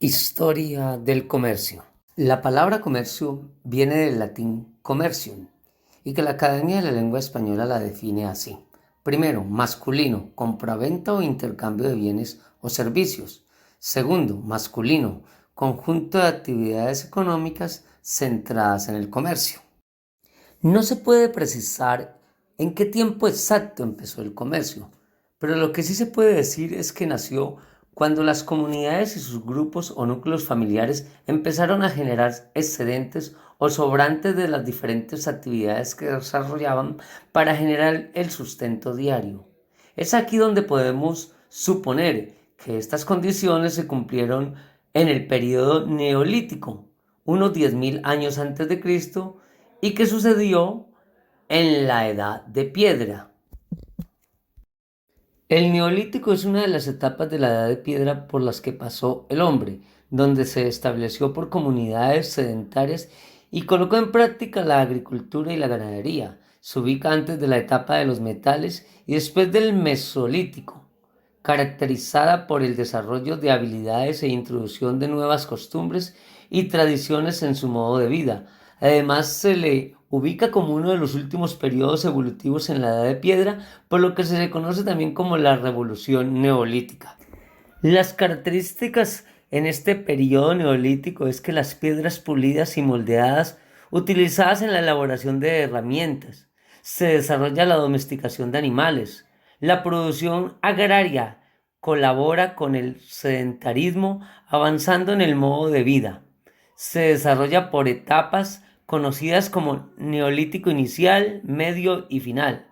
Historia del comercio. La palabra comercio viene del latín commercium y que la Academia de la Lengua Española la define así. Primero, masculino, compraventa o intercambio de bienes o servicios. Segundo, masculino, conjunto de actividades económicas centradas en el comercio. No se puede precisar en qué tiempo exacto empezó el comercio, pero lo que sí se puede decir es que nació cuando las comunidades y sus grupos o núcleos familiares empezaron a generar excedentes o sobrantes de las diferentes actividades que desarrollaban para generar el sustento diario. Es aquí donde podemos suponer que estas condiciones se cumplieron en el periodo neolítico, unos 10.000 años antes de Cristo, y que sucedió en la Edad de Piedra. El Neolítico es una de las etapas de la Edad de Piedra por las que pasó el hombre, donde se estableció por comunidades sedentarias y colocó en práctica la agricultura y la ganadería. Se ubica antes de la etapa de los metales y después del Mesolítico, caracterizada por el desarrollo de habilidades e introducción de nuevas costumbres y tradiciones en su modo de vida. Además, se le ubica como uno de los últimos periodos evolutivos en la Edad de Piedra, por lo que se le conoce también como la Revolución Neolítica. Las características en este periodo neolítico es que las piedras pulidas y moldeadas utilizadas en la elaboración de herramientas, se desarrolla la domesticación de animales, la producción agraria colabora con el sedentarismo avanzando en el modo de vida, se desarrolla por etapas conocidas como neolítico inicial, medio y final.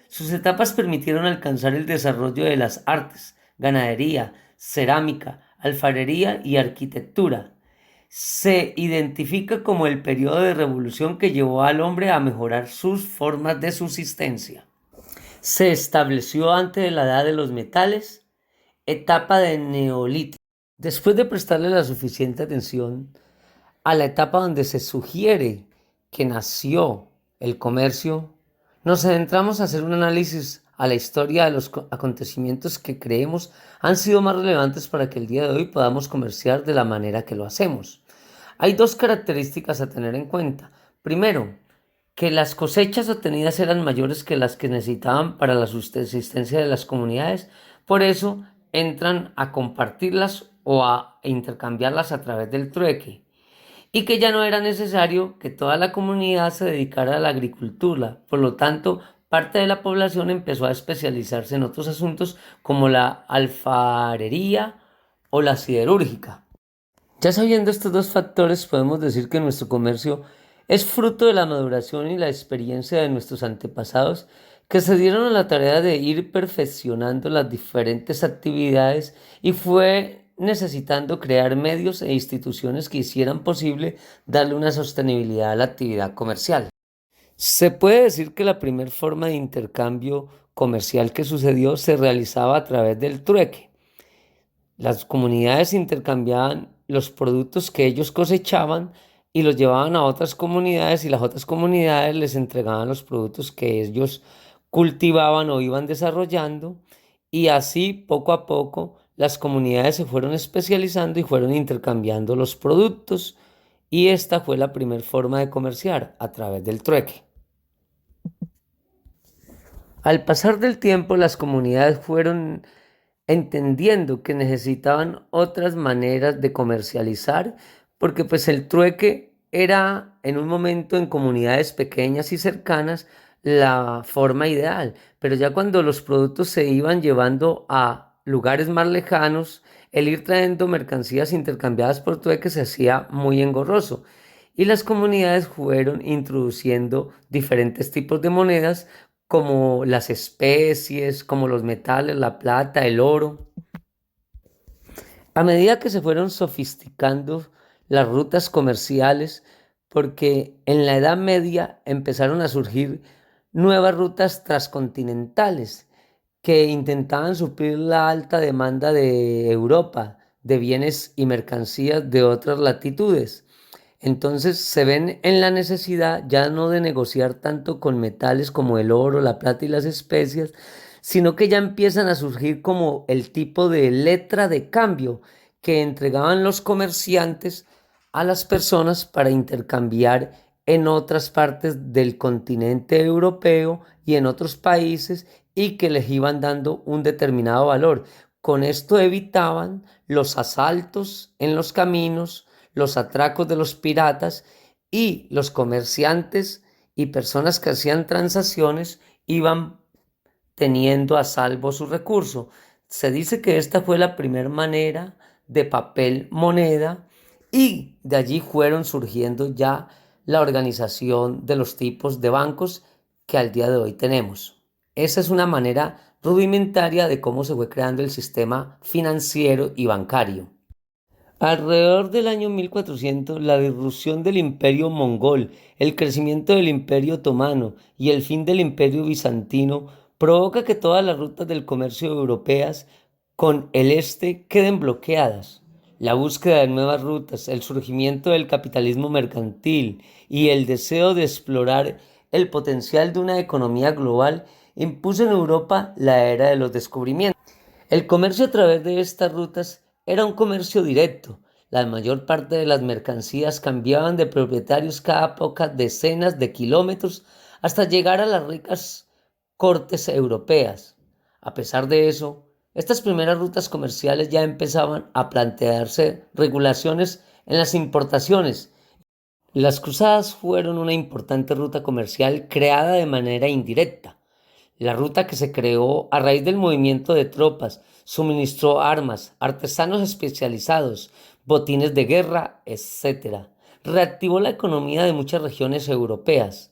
Sus etapas permitieron alcanzar el desarrollo de las artes, ganadería, cerámica, alfarería y arquitectura. Se identifica como el periodo de revolución que llevó al hombre a mejorar sus formas de subsistencia. Se estableció antes de la edad de los metales, etapa de neolítico. Después de prestarle la suficiente atención a la etapa donde se sugiere que nació el comercio, nos adentramos a hacer un análisis a la historia de los acontecimientos que creemos han sido más relevantes para que el día de hoy podamos comerciar de la manera que lo hacemos. Hay dos características a tener en cuenta. Primero, que las cosechas obtenidas eran mayores que las que necesitaban para la subsistencia de las comunidades, por eso entran a compartirlas o a intercambiarlas a través del trueque, y que ya no era necesario que toda la comunidad se dedicara a la agricultura. Por lo tanto, parte de la población empezó a especializarse en otros asuntos como la alfarería o la siderúrgica. Ya sabiendo estos dos factores, podemos decir que nuestro comercio es fruto de la maduración y la experiencia de nuestros antepasados que se dieron a la tarea de ir perfeccionando las diferentes actividades y fue necesitando crear medios e instituciones que hicieran posible darle una sostenibilidad a la actividad comercial. Se puede decir que la primera forma de intercambio comercial que sucedió se realizaba a través del trueque. Las comunidades intercambiaban los productos que ellos cosechaban y los llevaban a otras comunidades y las otras comunidades les entregaban los productos que ellos cultivaban o iban desarrollando, y así poco a poco las comunidades se fueron especializando y fueron intercambiando los productos, y esta fue la primera forma de comerciar a través del trueque. Al pasar del tiempo, las comunidades fueron entendiendo que necesitaban otras maneras de comercializar, porque pues el trueque era en un momento en comunidades pequeñas y cercanas la forma ideal, pero ya cuando los productos se iban llevando a lugares más lejanos, el ir trayendo mercancías intercambiadas por trueque se hacía muy engorroso. Y las comunidades fueron introduciendo diferentes tipos de monedas como las especies, como los metales, la plata, el oro. A medida que se fueron sofisticando las rutas comerciales, porque en la Edad Media empezaron a surgir nuevas rutas transcontinentales que intentaban suplir la alta demanda de Europa de bienes y mercancías de otras latitudes. Entonces se ven en la necesidad ya no de negociar tanto con metales como el oro, la plata y las especias, sino que ya empiezan a surgir como el tipo de letra de cambio que entregaban los comerciantes a las personas para intercambiar en otras partes del continente europeo y en otros países y que les iban dando un determinado valor. Con esto evitaban los asaltos en los caminos, los atracos de los piratas y los comerciantes y personas que hacían transacciones iban teniendo a salvo su recurso. Se dice que esta fue la primera manera de papel moneda y de allí fueron surgiendo ya la organización de los tipos de bancos que al día de hoy tenemos. Esa es una manera rudimentaria de cómo se fue creando el sistema financiero y bancario. Alrededor del año 1400, la disrupción del imperio mongol, el crecimiento del imperio otomano y el fin del imperio bizantino provoca que todas las rutas del comercio europeas con el este queden bloqueadas. La búsqueda de nuevas rutas, el surgimiento del capitalismo mercantil y el deseo de explorar el potencial de una economía global impuso en Europa la era de los descubrimientos. El comercio a través de estas rutas era un comercio directo. La mayor parte de las mercancías cambiaban de propietarios cada pocas decenas de kilómetros hasta llegar a las ricas cortes europeas. A pesar de eso, estas primeras rutas comerciales ya empezaban a plantearse regulaciones en las importaciones. Las cruzadas fueron una importante ruta comercial creada de manera indirecta. La ruta que se creó a raíz del movimiento de tropas suministró armas, artesanos especializados, botines de guerra, etc. Reactivó la economía de muchas regiones europeas.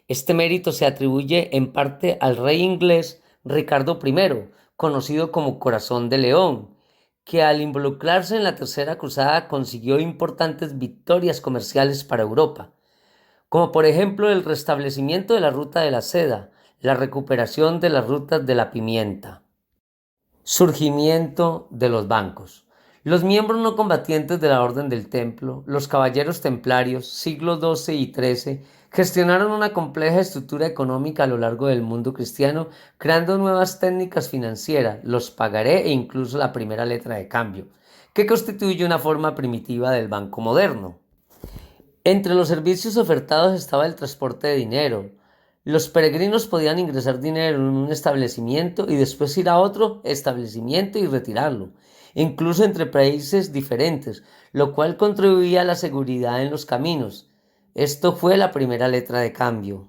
Este mérito se atribuye en parte al rey inglés Ricardo I, conocido como Corazón de León, que al involucrarse en la Tercera Cruzada consiguió importantes victorias comerciales para Europa, como por ejemplo el restablecimiento de la ruta de la seda, la recuperación de las rutas de la pimienta. Surgimiento de los bancos. Los miembros no combatientes de la Orden del Templo, los caballeros templarios, siglos XII y XIII, gestionaron una compleja estructura económica a lo largo del mundo cristiano, creando nuevas técnicas financieras, los pagaré e incluso la primera letra de cambio, que constituye una forma primitiva del banco moderno. Entre los servicios ofertados estaba el transporte de dinero. Los peregrinos podían ingresar dinero en un establecimiento y después ir a otro establecimiento y retirarlo, incluso entre países diferentes, lo cual contribuía a la seguridad en los caminos. Esto fue la primera letra de cambio.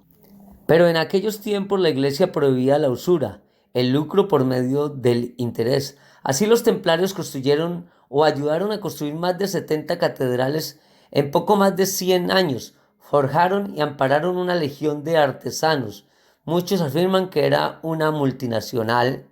Pero en aquellos tiempos la Iglesia prohibía la usura, el lucro por medio del interés. Así los templarios construyeron o ayudaron a construir más de 70 catedrales en poco más de 100 años. Forjaron y ampararon una legión de artesanos. Muchos afirman que era una multinacional.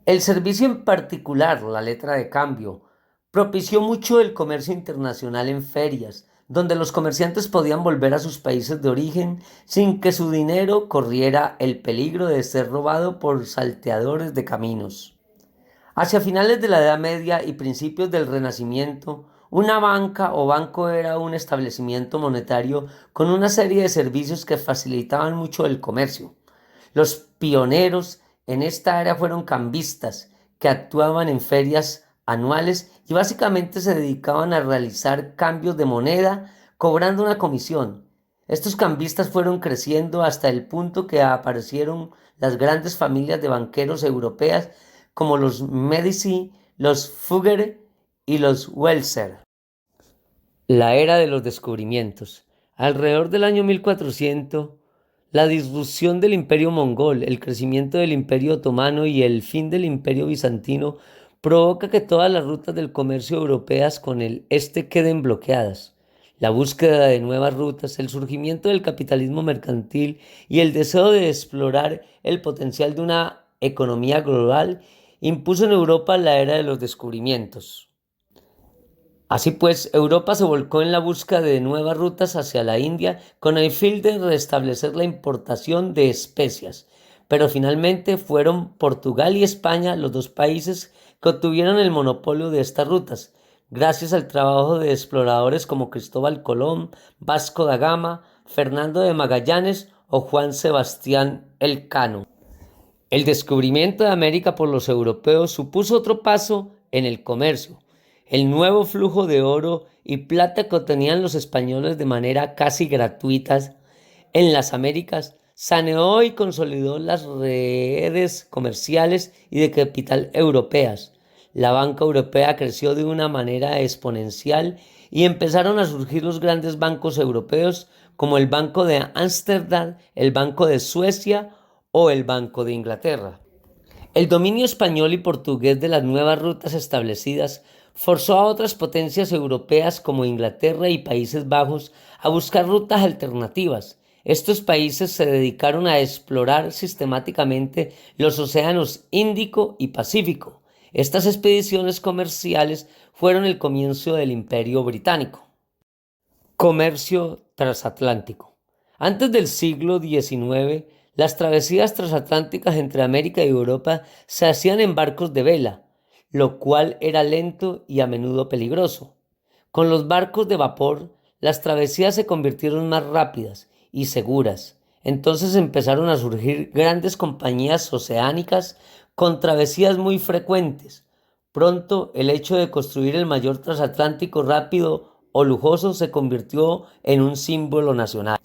El servicio en particular, la letra de cambio, propició mucho el comercio internacional en ferias, donde los comerciantes podían volver a sus países de origen sin que su dinero corriera el peligro de ser robado por salteadores de caminos. Hacia finales de la Edad Media y principios del Renacimiento, una banca o banco era un establecimiento monetario con una serie de servicios que facilitaban mucho el comercio. Los pioneros en esta área fueron cambistas, que actuaban en ferias anuales y básicamente se dedicaban a realizar cambios de moneda cobrando una comisión. Estos cambistas fueron creciendo hasta el punto que aparecieron las grandes familias de banqueros europeas como los Medici, los Fugger y los Welser. La era de los descubrimientos. Alrededor del año 1400, la disrupción del imperio mongol, el crecimiento del imperio otomano y el fin del imperio bizantino provoca que todas las rutas del comercio europeas con el este queden bloqueadas. La búsqueda de nuevas rutas, el surgimiento del capitalismo mercantil y el deseo de explorar el potencial de una economía global impuso en Europa la era de los descubrimientos. Así pues, Europa se volcó en la búsqueda de nuevas rutas hacia la India con el fin de restablecer la importación de especias, pero finalmente fueron Portugal y España los dos países que obtuvieron el monopolio de estas rutas, gracias al trabajo de exploradores como Cristóbal Colón, Vasco da Gama, Fernando de Magallanes o Juan Sebastián Elcano. El descubrimiento de América por los europeos supuso otro paso en el comercio. El nuevo flujo de oro y plata que obtenían los españoles de manera casi gratuita en las Américas saneó y consolidó las redes comerciales y de capital europeas. La banca europea creció de una manera exponencial y empezaron a surgir los grandes bancos europeos como el Banco de Ámsterdam, el Banco de Suecia o el Banco de Inglaterra. El dominio español y portugués de las nuevas rutas establecidas forzó a otras potencias europeas como Inglaterra y Países Bajos a buscar rutas alternativas. Estos países se dedicaron a explorar sistemáticamente los océanos Índico y Pacífico. Estas expediciones comerciales fueron el comienzo del Imperio Británico. Comercio transatlántico. Antes del siglo XIX, las travesías transatlánticas entre América y Europa se hacían en barcos de vela, lo cual era lento y a menudo peligroso. Con los barcos de vapor, las travesías se convirtieron más rápidas y seguras. Entonces empezaron a surgir grandes compañías oceánicas con travesías muy frecuentes. Pronto, el hecho de construir el mayor transatlántico rápido o lujoso se convirtió en un símbolo nacional.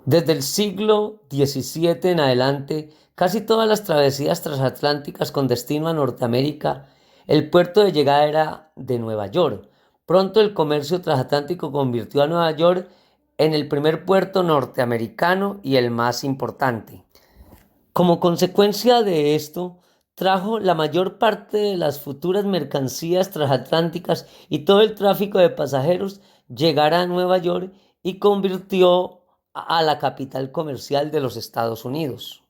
Desde el siglo XVII en adelante, casi todas las travesías transatlánticas con destino a Norteamérica, el puerto de llegada era de Nueva York. Pronto el comercio transatlántico convirtió a Nueva York en el primer puerto norteamericano y el más importante. Como consecuencia de esto, trajo la mayor parte de las futuras mercancías transatlánticas y todo el tráfico de pasajeros llegara a Nueva York y convirtió a la capital comercial de los Estados Unidos.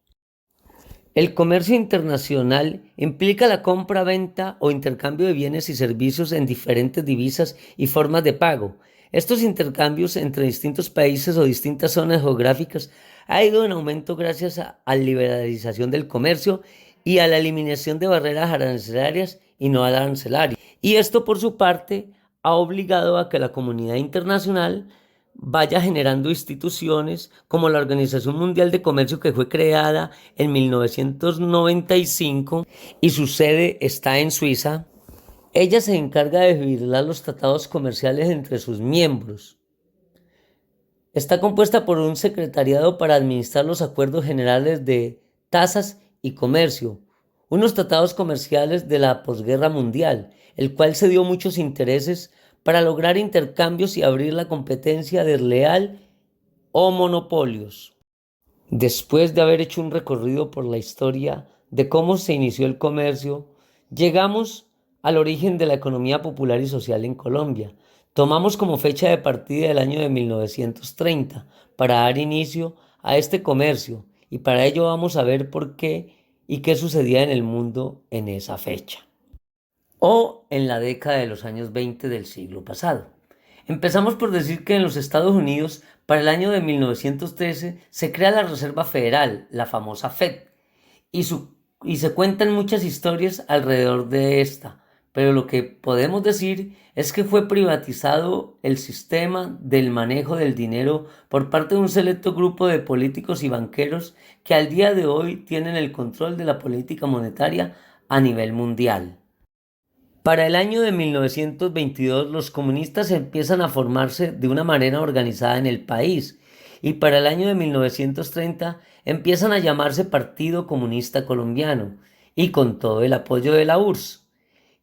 El comercio internacional implica la compra, venta o intercambio de bienes y servicios en diferentes divisas y formas de pago. Estos intercambios entre distintos países o distintas zonas geográficas ha ido en aumento gracias a la liberalización del comercio y a la eliminación de barreras arancelarias y no arancelarias. Y esto, por su parte, ha obligado a que la comunidad internacional vaya generando instituciones como la Organización Mundial de Comercio, que fue creada en 1995 y su sede está en Suiza. Ella se encarga de vigilar los tratados comerciales entre sus miembros. Está compuesta por un secretariado para administrar los acuerdos generales de tasas y comercio, unos tratados comerciales de la posguerra mundial, el cual se dio muchos intereses para lograr intercambios y abrir la competencia desleal o monopolios. Después de haber hecho un recorrido por la historia de cómo se inició el comercio, llegamos al origen de la economía popular y social en Colombia. Tomamos como fecha de partida el año de 1930 para dar inicio a este comercio, y para ello vamos a ver por qué y qué sucedía en el mundo en esa fecha, o en la década de los años 20 del siglo pasado. Empezamos por decir que en los Estados Unidos, para el año de 1913, se crea la Reserva Federal, la famosa Fed, y se cuentan muchas historias alrededor de esta, pero lo que podemos decir es que fue privatizado el sistema del manejo del dinero por parte de un selecto grupo de políticos y banqueros que al día de hoy tienen el control de la política monetaria a nivel mundial. Para el año de 1922, los comunistas empiezan a formarse de una manera organizada en el país, y para el año de 1930 empiezan a llamarse Partido Comunista Colombiano, y con todo el apoyo de la URSS,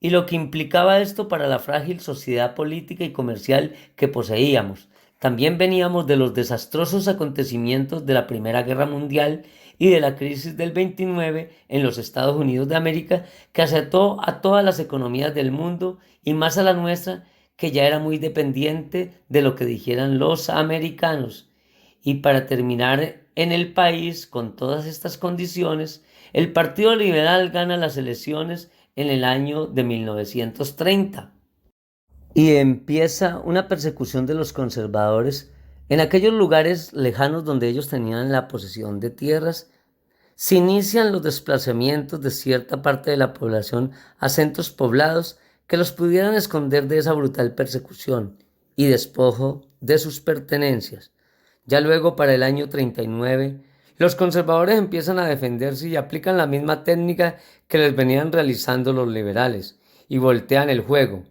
y lo que implicaba esto para la frágil sociedad política y comercial que poseíamos. También veníamos de los desastrosos acontecimientos de la Primera Guerra Mundial y de la crisis del 29 en los Estados Unidos de América, que azotó a todas las economías del mundo y más a la nuestra, que ya era muy dependiente de lo que dijeran los americanos. Y para terminar en el país con todas estas condiciones, el Partido Liberal gana las elecciones en el año de 1930. Y empieza una persecución de los conservadores en aquellos lugares lejanos donde ellos tenían la posesión de tierras. Se inician los desplazamientos de cierta parte de la población a centros poblados que los pudieran esconder de esa brutal persecución y despojo de sus pertenencias. Ya luego, para el año 39, los conservadores empiezan a defenderse y aplican la misma técnica que les venían realizando los liberales, y voltean el juego.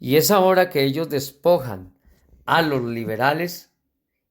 Y es ahora que ellos despojan a los liberales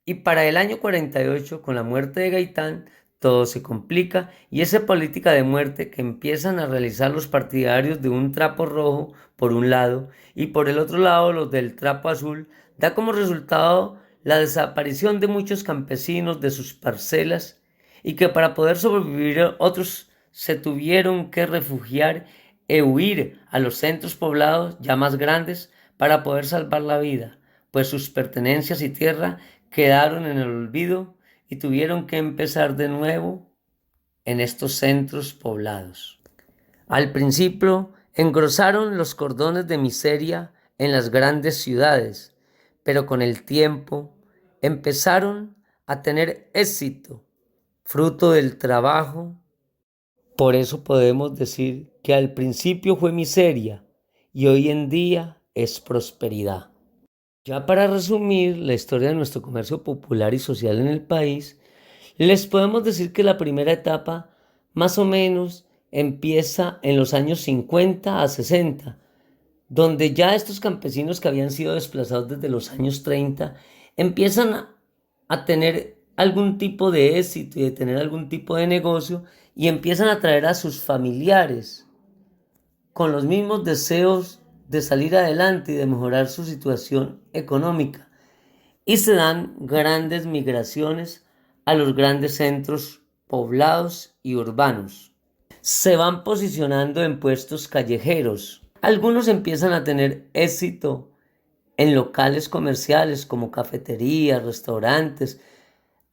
y para el año 48, con la muerte de Gaitán, todo se complica y esa política de muerte que empiezan a realizar los partidarios de un trapo rojo por un lado y por el otro lado los del trapo azul, da como resultado la desaparición de muchos campesinos de sus parcelas y que para poder sobrevivir otros se tuvieron que refugiar e huir a los centros poblados ya más grandes para poder salvar la vida, pues sus pertenencias y tierra quedaron en el olvido y tuvieron que empezar de nuevo en estos centros poblados. Al principio engrosaron los cordones de miseria en las grandes ciudades, pero con el tiempo empezaron a tener éxito, fruto del trabajo. Por eso podemos decir que al principio fue miseria y hoy en día es prosperidad. Ya para resumir la historia de nuestro comercio popular y social en el país, les podemos decir que la primera etapa más o menos empieza en los años 50 a 60, donde ya estos campesinos que habían sido desplazados desde los años 30 empiezan a tener algún tipo de éxito y de tener algún tipo de negocio y empiezan a traer a sus familiares con los mismos deseos de salir adelante y de mejorar su situación económica. Y se dan grandes migraciones a los grandes centros poblados y urbanos. Se van posicionando en puestos callejeros. Algunos empiezan a tener éxito en locales comerciales como cafeterías, restaurantes,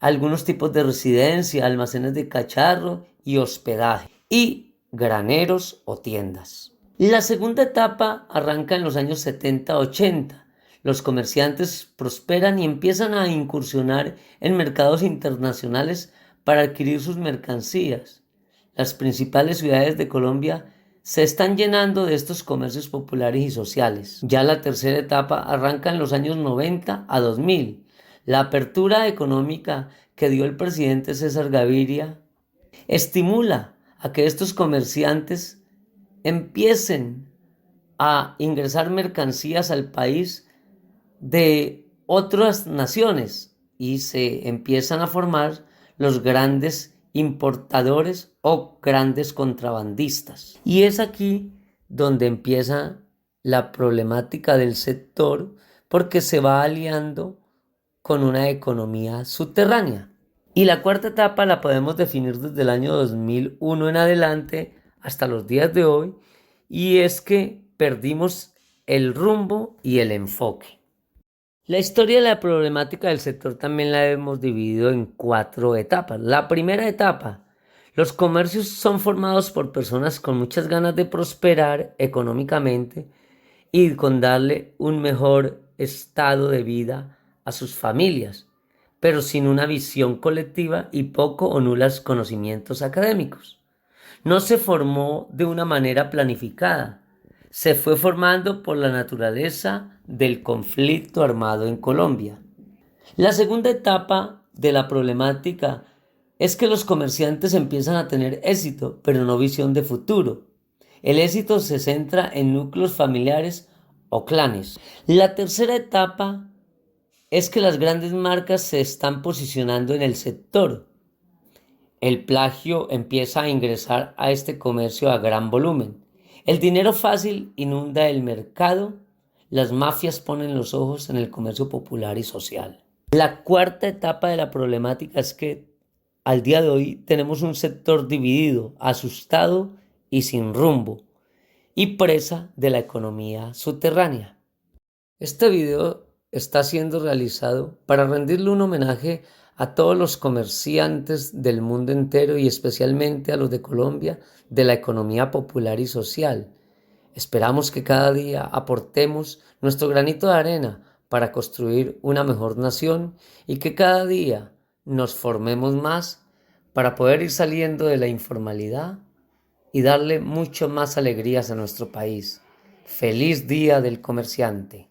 algunos tipos de residencia, almacenes de cacharro y hospedaje, y graneros o tiendas. La segunda etapa arranca en los años 70-80. Los comerciantes prosperan y empiezan a incursionar en mercados internacionales para adquirir sus mercancías. Las principales ciudades de Colombia se están llenando de estos comercios populares y sociales. Ya la tercera etapa arranca en los años 90 a 2000. La apertura económica que dio el presidente César Gaviria estimula a que estos comerciantes empiecen a ingresar mercancías al país de otras naciones y se empiezan a formar los grandes importadores o grandes contrabandistas. Y es aquí donde empieza la problemática del sector porque se va aliando con una economía subterránea. Y la cuarta etapa la podemos definir desde el año 2001 en adelante hasta los días de hoy, y es que perdimos el rumbo y el enfoque. La historia de la problemática del sector también la hemos dividido en 4 etapas. La primera etapa, los comercios son formados por personas con muchas ganas de prosperar económicamente y con darle un mejor estado de vida a sus familias, pero sin una visión colectiva y poco o nulos conocimientos académicos. No se formó de una manera planificada, se fue formando por la naturaleza del conflicto armado en Colombia. La segunda etapa de la problemática es que los comerciantes empiezan a tener éxito, pero no visión de futuro. El éxito se centra en núcleos familiares o clanes. La tercera etapa es que las grandes marcas se están posicionando en el sector. El plagio empieza a ingresar a este comercio a gran volumen. El dinero fácil inunda el mercado. Las mafias ponen los ojos en el comercio popular y social. La cuarta etapa de la problemática es que al día de hoy tenemos un sector dividido, asustado y sin rumbo, y presa de la economía subterránea. Este video está siendo realizado para rendirle un homenaje a todos los comerciantes del mundo entero y especialmente a los de Colombia de la economía popular y social. Esperamos que cada día aportemos nuestro granito de arena para construir una mejor nación y que cada día nos formemos más para poder ir saliendo de la informalidad y darle mucho más alegrías a nuestro país. ¡Feliz Día del Comerciante!